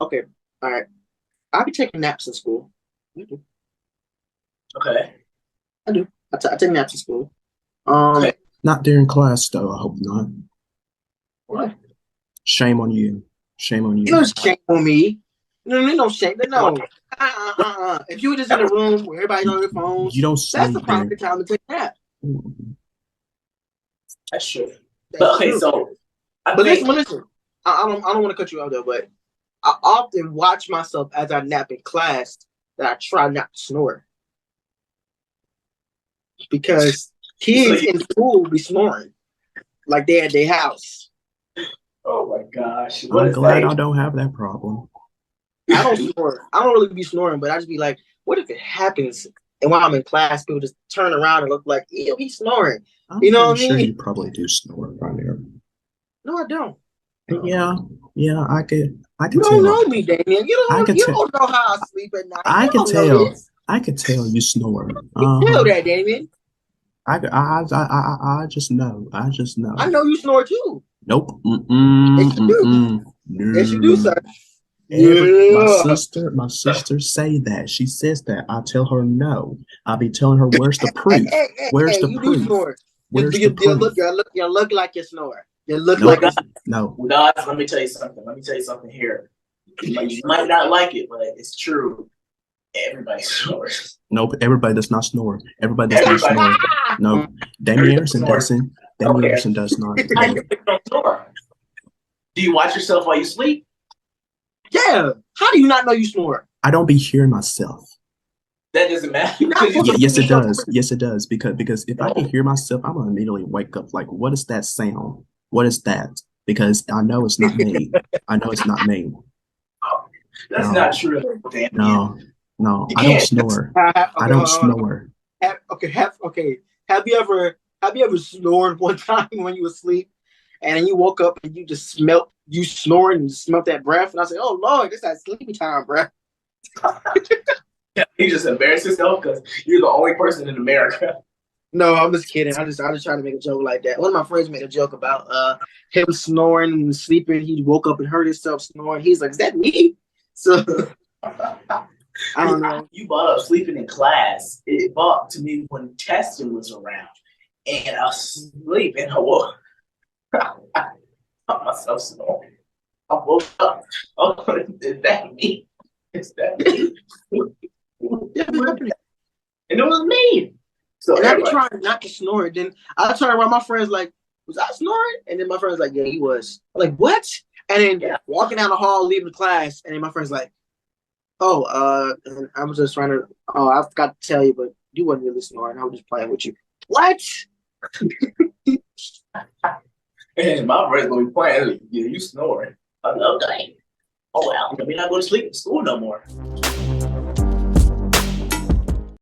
Okay, all right. I'll be taking naps in school. I do. Okay. I do. I take naps in school. Um, Okay. Not during class, though. I hope not. What? Shame on you. Shame on you know, you. shame on me. No shame. No. If you were just in a room where everybody's on their You phones, don't that's the sleep there. perfect time to take a nap. That's true. That's But okay, true. so I But listen, think listen. I don't want to cut you off though, but I often watch myself as I nap in class that I try not to snore because so. kids in school be snoring like they at their house. Oh my gosh, what I'm is glad I that? don't have that problem. I don't snore. I don't really be snoring, but I just be like, what if it happens? And while I'm in class, people just turn around and look like, ew, he's snoring. I'm You know pretty what I sure mean? you probably do snore right there. No, I don't. Yeah, yeah, I You could don't tell. know me, Damien. I could You tell. don't know how I sleep at night. I You could don't know tell. this. I could tell you snore. You Uh tell huh. that, Damien. I just know. I just I know. know you snore too. Nope. Yes, you do. Yes, you do, No. sir. Yeah. My sister say that. She says that. I tell her no. I be telling her, where's the proof? Where's Hey, the you do proof? snore. Where's the proof? You look like you snore. You look Well, like Nope. you guys, snore. No. well, guys, let me tell you something. Let me tell you something here. Like, you might not like it, but it's true. Everybody snores. Nope. Everybody does not snore. Everybody does not Everybody, snore. No. Damien everybody Anderson snores. doesn't. I don't Damien care. Anderson does not. How No. you don't snore? Do you watch yourself while you sleep? Yeah. How do you not know you snore? I don't be hearing myself. That doesn't matter You're not because you supposed to Yes, hear it yourself. does. Yes, it does. Because if I can hear myself, I'm gonna immediately wake up. Like, what is that sound? What is that? Because I know it's not me. I know it's not me. that's not No, true. Damn you. no, no. You I don't can't. snore. I Okay, don't hold on. snore. Okay. Have you ever snored one time when you were asleep and then you woke up and you just smelt you snoring and you smelt that breath and I said, oh Lord, this is that sleepy time breath. You just embarrass yourself because you're the only person in America. No, I'm just kidding. I just trying to make a joke like that. One of my friends made a joke about him snoring and sleeping. He woke up and heard himself snoring. He's like, is that me? So I don't know. You brought up sleeping in class. It brought to me when testing was around, and I was sleeping. I woke. I found myself snoring. I woke up. Oh, is that me? Is that me? Yeah, it happened. And it was me. So And I be everybody, trying not to snore. Then I turn around, my friends like, was I snoring? And then my friend's like, yeah, he was. I'm like, what? And then yeah. walking down the hall, leaving the class, and then my friend's like, oh, and I was just trying to, oh, I forgot to tell you, but you wasn't really snoring. I was just playing with you. What? And my friends gonna be playing. Yeah, you snoring. I love that. Oh well, let me not go to sleep in school no more.